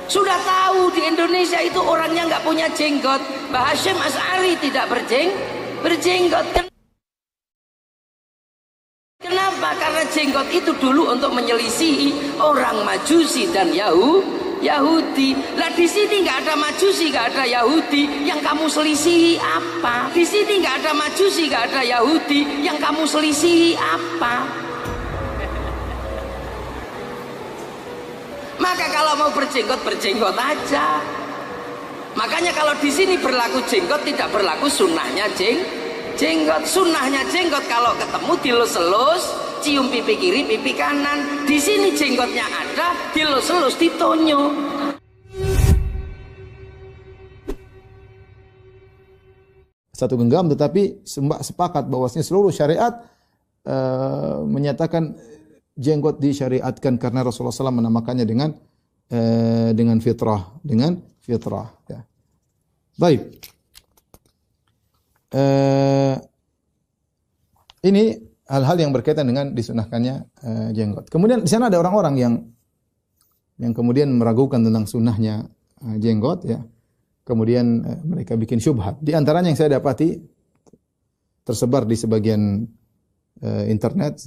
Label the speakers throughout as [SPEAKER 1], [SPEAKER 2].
[SPEAKER 1] Sudah tahu di Indonesia itu orangnya nggak punya jenggot. Mbah Hasyim Asy'ari tidak berjenggot. Kenapa? Karena jenggot itu dulu untuk menyelisihi orang Majusi dan Yahudi. Lah di sini nggak ada Majusi, nggak ada Yahudi, yang kamu selisihi apa? Di sini nggak ada Majusi, nggak ada Yahudi, yang kamu selisihi apa? Maka kalau mau berjenggot aja. Makanya kalau di sini berlaku jenggot, tidak berlaku sunnahnya jenggot. Sunnahnya jenggot kalau ketemu dilus-elus, cium pipi kiri, pipi kanan. Di sini jenggotnya ada, dilus-elus, ditonyo.
[SPEAKER 2] Satu genggam, tetapi sepakat bahwasanya seluruh syariat menyatakan jenggot disyariatkan karena Rasulullah SAW menamakannya dengan fitrah, Ya. Baik. Ini hal-hal yang berkaitan dengan disunahkannya jenggot. Kemudian di sana ada orang-orang yang kemudian meragukan tentang sunnahnya jenggot, ya. Kemudian mereka bikin syubhat. Di antaranya yang saya dapati tersebar di sebagian internet.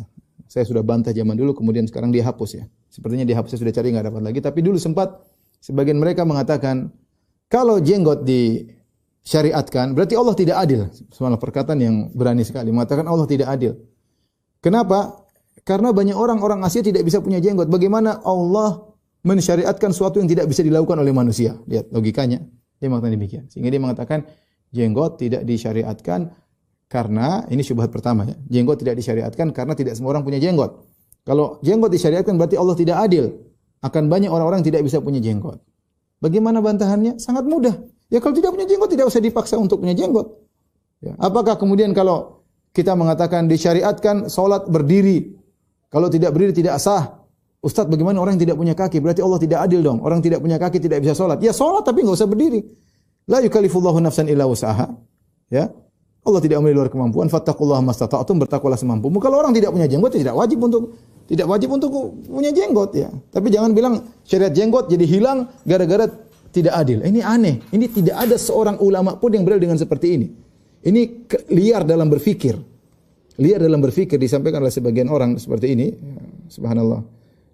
[SPEAKER 2] Saya sudah bantah zaman dulu, kemudian sekarang dihapus, ya. Sepertinya dihapus, saya sudah cari nggak dapat lagi. Tapi dulu sempat sebagian mereka mengatakan kalau jenggot disyariatkan berarti Allah tidak adil. Sebuah perkataan yang berani sekali mengatakan Allah tidak adil. Kenapa? Karena banyak orang Asia tidak bisa punya jenggot. Bagaimana Allah mensyariatkan sesuatu yang tidak bisa dilakukan oleh manusia? Lihat logikanya. Dia mengatakan demikian. Sehingga dia mengatakan jenggot tidak disyariatkan karena, ini syubhat pertama, ya. Jenggot tidak disyariatkan karena tidak semua orang punya jenggot. Kalau jenggot disyariatkan berarti Allah tidak adil. Akan banyak orang-orang yang tidak bisa punya jenggot. Bagaimana bantahannya? Sangat mudah. Ya kalau tidak punya jenggot tidak usah dipaksa untuk punya jenggot. Ya. Apakah kemudian kalau kita mengatakan disyariatkan salat berdiri, kalau tidak berdiri tidak sah? Ustaz, bagaimana orang yang tidak punya kaki? Berarti Allah tidak adil dong. Orang tidak punya kaki tidak bisa salat. Ya salat tapi enggak usah berdiri. La yukallifullahu nafsan illa wus'aha. Ya. Allah tidak memberi luar kemampuan. Fattaqullaha mastata'tum, bertakwalah semampumu. Kalau orang tidak punya jenggot tidak wajib untuk punya jenggot, ya. Tapi jangan bilang syariat jenggot jadi hilang gara-gara tidak adil. Ini aneh. Ini tidak ada seorang ulama pun yang berdalil dengan seperti ini. Ini liar dalam berfikir. Liar dalam berfikir disampaikan oleh sebagian orang seperti ini. Subhanallah.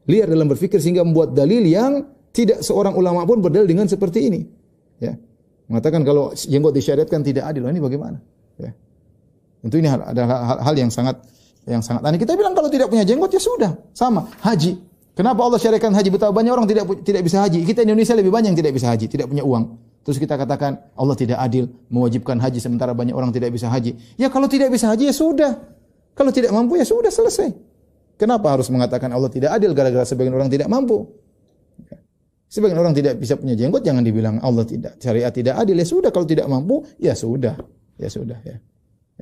[SPEAKER 2] Liar dalam berfikir sehingga membuat dalil yang tidak seorang ulama pun berdalil dengan seperti ini. Ya. Mengatakan kalau jenggot disyariatkan tidak adil. Ini bagaimana? Ya. Tentu ini adalah hal yang sangat aneh. Kita bilang kalau tidak punya jenggot ya sudah, sama. Haji. Kenapa Allah syariatkan haji? Betapa banyak orang tidak bisa haji. Kita Indonesia lebih banyak yang tidak bisa haji, tidak punya uang. Terus kita katakan Allah tidak adil mewajibkan haji sementara banyak orang tidak bisa haji. Ya kalau tidak bisa haji ya sudah. Kalau tidak mampu ya sudah, selesai. Kenapa harus mengatakan Allah tidak adil gara-gara sebagian orang tidak mampu? Sebagian orang tidak bisa punya jenggot, jangan dibilang Allah tidak, syariat tidak adil. Ya sudah, kalau tidak mampu ya sudah. Ya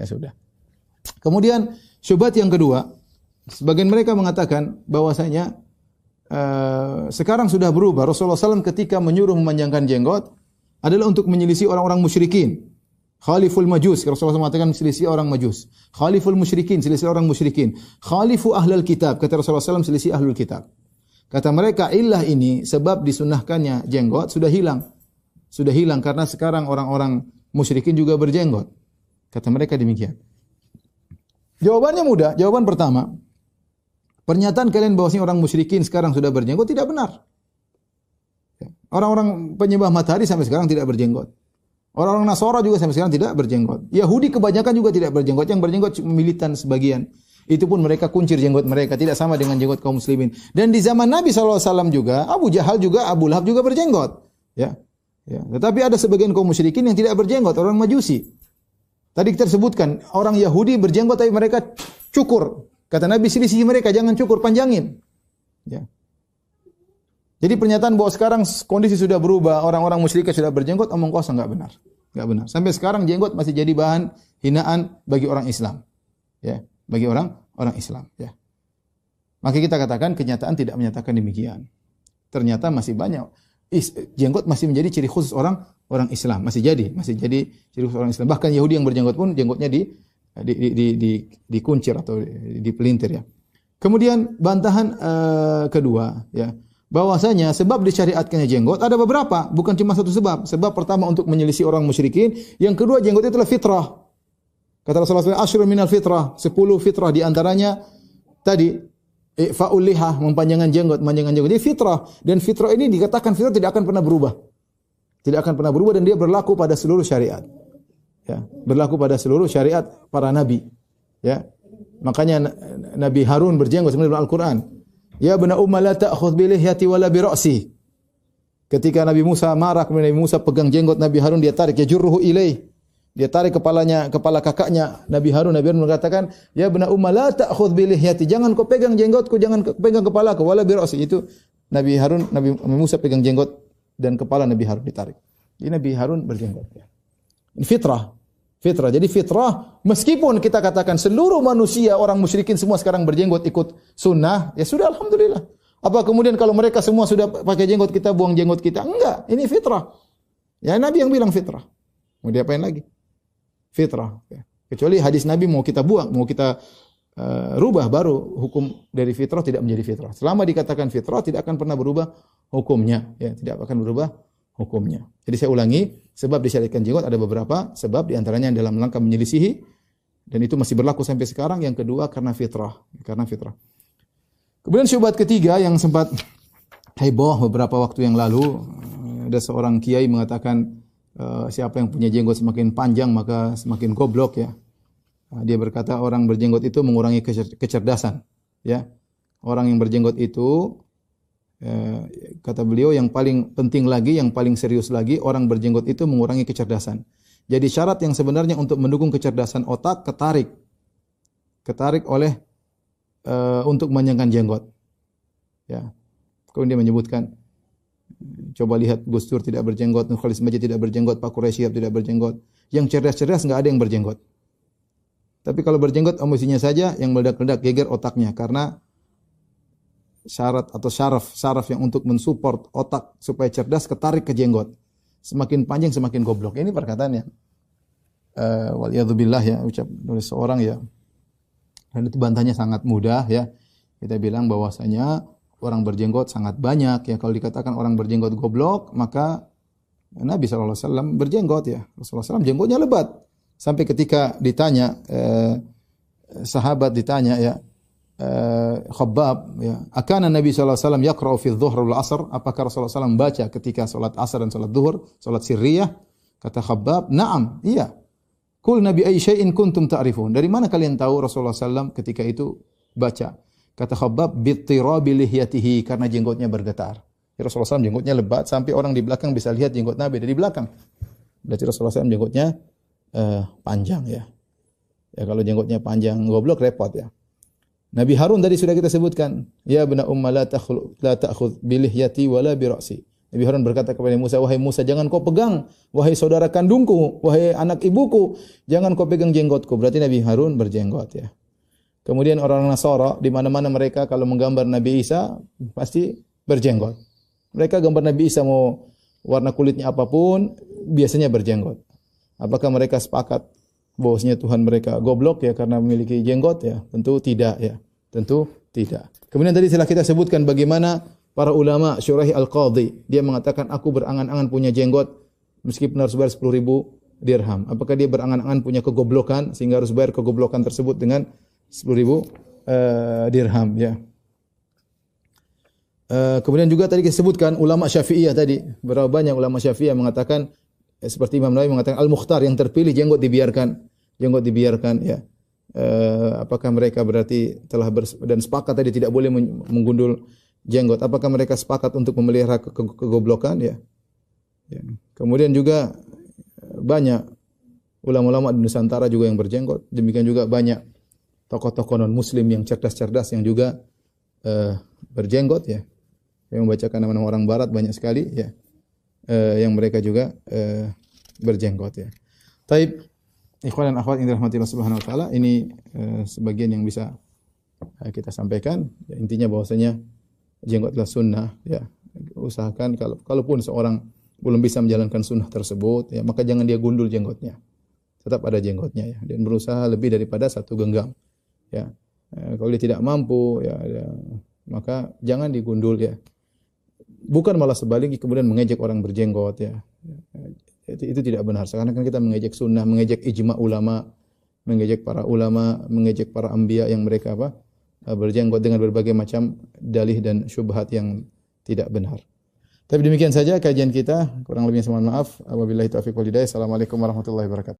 [SPEAKER 2] sudah. Kemudian syubhat yang kedua, sebagian mereka mengatakan bahwasanya sekarang sudah berubah. Rasulullah SAW ketika menyuruh memanjangkan jenggot adalah untuk menyelisih orang-orang musyrikin. Khaliful majus, Rasulullah SAW mengatakan selisih orang majus. Khaliful musyrikin, selisih orang musyrikin. Khalifu ahlul kitab, kata Rasulullah SAW selisih ahlul kitab. Kata mereka illah ini sebab disunahkannya jenggot sudah hilang. Sudah hilang karena sekarang orang-orang musyrikin juga berjenggot. Kata mereka demikian. Jawabannya mudah. Jawaban pertama, pernyataan kalian bahwasanya orang musyrikin sekarang sudah berjenggot tidak benar. Orang-orang penyembah matahari sampai sekarang tidak berjenggot. Orang-orang Nasara juga sampai sekarang tidak berjenggot. Yahudi kebanyakan juga tidak berjenggot. Yang berjenggot militan sebagian. Itu pun mereka kuncir jenggot mereka. Tidak sama dengan jenggot kaum muslimin. Dan di zaman Nabi SAW juga, Abu Jahal juga, Abu Lahab juga berjenggot. Ya. Tetapi ada sebagian kaum musyrikin yang tidak berjenggot. Orang Majusi. Tadi kita sebutkan, orang Yahudi berjenggot tapi mereka cukur. Kata Nabi, selisih mereka, jangan cukur, panjangin. Ya. Jadi pernyataan bahwa sekarang kondisi sudah berubah, orang-orang musyrik sudah berjenggot, omong kosong, enggak benar. Enggak benar. Sampai sekarang jenggot masih jadi bahan hinaan bagi orang Islam. Ya, bagi orang Islam, ya. Maka kita katakan kenyataan tidak menyatakan demikian. Ternyata masih banyak jenggot masih menjadi ciri khusus orang Islam, masih jadi ciri khusus orang Islam. Bahkan Yahudi yang berjenggot pun jenggotnya dikuncir atau dipelintir, ya. Kemudian bantahan kedua, ya. bahwasanya sebab disyariatkannya jenggot ada beberapa, bukan cuma satu sebab. Sebab pertama untuk menyelisih orang musyrikin, yang kedua jenggot itu adalah fitrah. Kata Rasulullah SAW, asyrun minal fitrah, 10 fitrah di antaranya tadi ifa'ul liha, memanjangkan jenggot. Jadi fitrah, dan fitrah ini dikatakan fitrah tidak akan pernah berubah. Tidak akan pernah berubah, dan dia berlaku pada seluruh syariat. Ya, berlaku pada seluruh syariat para nabi. Ya. Makanya Nabi Harun berjenggot sebenarnya dalam Al-Qur'an. Ya bna umma la ta'khudh bi lihyati wala bi ra'si. Ketika Nabi Musa marah, kemudian Nabi Musa pegang jenggot Nabi Harun, dia tarik, ya jurruhu ilaih. Dia tarik kepala kakaknya Nabi Harun. Nabi Harun mengatakan, "Ya bna umma la ta'khudh bi lihyati." Jangan kau pegang jenggotku, jangan kau pegang kepalaku, wala bi ra'si. Itu Nabi Musa pegang jenggot dan kepala Nabi Harun ditarik. Jadi Nabi Harun berjenggot. Ini fitrah. Fitrah. Jadi fitrah, meskipun kita katakan seluruh manusia, orang musyrikin semua sekarang berjenggot ikut sunnah, ya sudah alhamdulillah. Apa kemudian kalau mereka semua sudah pakai jenggot, kita buang jenggot kita? Enggak, ini fitrah. Ya Nabi yang bilang fitrah. Mau diapain lagi? Fitrah. Ya. Kecuali hadis Nabi mau kita buang, mau kita rubah, baru hukum dari fitrah tidak menjadi fitrah. Selama dikatakan fitrah tidak akan pernah berubah hukumnya, ya tidak akan berubah hukumnya. Jadi saya ulangi, sebab disyariatkan jenggot ada beberapa sebab, di antaranya dalam rangka menyelisihi, dan itu masih berlaku sampai sekarang. Yang kedua karena fitrah, Kemudian syubhat ketiga yang sempat heboh beberapa waktu yang lalu, ada seorang kiai mengatakan siapa yang punya jenggot semakin panjang maka semakin goblok, ya. Dia berkata orang berjenggot itu mengurangi kecerdasan, ya. Orang yang berjenggot itu, kata beliau, yang paling penting lagi, yang paling serius lagi, orang berjenggot itu mengurangi kecerdasan. Jadi syarat yang sebenarnya untuk mendukung kecerdasan otak ketarik oleh untuk memanjangkan jenggot. Ya. Kemudian dia menyebutkan, coba lihat Gus Dur tidak berjenggot, Nurkhalis Majid tidak berjenggot, Pak Quraisy tidak berjenggot. Yang cerdas-cerdas enggak ada yang berjenggot. Tapi kalau berjenggot emosinya saja yang meledak-ledak, geger otaknya, karena syarat atau syaraf yang untuk mensupport otak supaya cerdas ketarik ke jenggot. Semakin panjang semakin goblok. Ini perkataannya. Waliyadzubillah, ya, ucap oleh seorang, ya. Dan itu bantahnya sangat mudah, ya. Kita bilang bahwasanya orang berjenggot sangat banyak, ya. Kalau dikatakan orang berjenggot goblok, maka Nabi SAW berjenggot, ya. Rasulullah SAW jenggotnya lebat. Sampai ketika ditanya, sahabat ditanya, ya, Khabbab, ya, akana Nabi sallallahu alaihi wasallam yaqra'u fi adh-dhuhr wal 'asr, apakah Rasulullah SAW baca ketika salat asar dan salat zuhur, salat sirriyah? Kata Khabbab, "Na'am, iya." Qul nabi ayyi syai'in kuntum ta'rifun? Dari mana kalian tahu Rasulullah SAW ketika itu baca? Kata Khabbab, bittirabi lihyatihi, karena jenggotnya bergetar. Ya, Rasulullah SAW jenggotnya lebat sampai orang di belakang bisa lihat jenggot Nabi dari belakang. Berarti Rasulullah SAW jenggotnya panjang, ya. Ya kalau jenggotnya panjang goblok repot, ya. Nabi Harun tadi sudah kita sebutkan, ya bna umma la ta'khudh bi lihyati wala bi ra'si. Nabi Harun berkata kepada Musa, wahai Musa, jangan kau pegang, wahai saudara kandungku, wahai anak ibuku, jangan kau pegang jenggotku. Berarti Nabi Harun berjenggot, ya. Kemudian orang Nasara di mana-mana mereka kalau menggambar Nabi Isa pasti berjenggot. Mereka gambar Nabi Isa mau warna kulitnya apapun biasanya berjenggot. Apakah mereka sepakat bahwasanya Tuhan mereka goblok, ya, karena memiliki jenggot? Ya, tentu tidak, ya. Tentu tidak. Kemudian tadi telah kita sebutkan bagaimana para ulama, Syuraih Al-Qadhi, dia mengatakan aku berangan-angan punya jenggot meskipun harus bayar 10.000 dirham. Apakah dia berangan-angan punya kegoblokan sehingga harus bayar kegoblokan tersebut dengan 10.000 dirham, ya. Kemudian juga tadi kita sebutkan ulama Syafi'iyah tadi, berapa banyak ulama Syafi'iyah mengatakan seperti Imam Nawawi mengatakan Al-Mukhtar, yang terpilih jenggot dibiarkan, ya. Apakah mereka berarti telah dan sepakat tadi tidak boleh menggundul jenggot? Apakah mereka sepakat untuk memelihara kegoblokan, ya? Ya. Kemudian juga banyak ulama-ulama di Nusantara juga yang berjenggot. Demikian juga banyak tokoh-tokoh non-muslim yang cerdas-cerdas yang juga berjenggot, ya. Yang membacakan nama-nama orang barat banyak sekali, ya. Yang mereka juga berjenggot, ya. Taib, ikhwan dan akhwat yang dirahmati Allah Subhanahu wa taala, ini sebagian yang bisa kita sampaikan. Ya, intinya bahwasanya jenggot adalah sunnah, ya. Usahakan kalaupun seorang belum bisa menjalankan sunnah tersebut, ya, maka jangan dia gundul jenggotnya. Tetap ada jenggotnya, ya, dan berusaha lebih daripada satu genggam, ya. Kalau dia tidak mampu, ya, maka jangan digundul, ya. bukan malah sebaliknya kemudian mengejek orang berjenggot ya. Itu tidak benar. Sekarang kan kita mengejek sunnah, mengejek ijma ulama, mengejek para ulama, mengejek para anbiya yang mereka berjenggot dengan berbagai macam dalih dan syubhat yang tidak benar. Tapi demikian saja kajian kita, kurang lebihnya mohon maaf. Wabillahi taufiq wal hidayah. Assalamualaikum warahmatullahi wabarakatuh.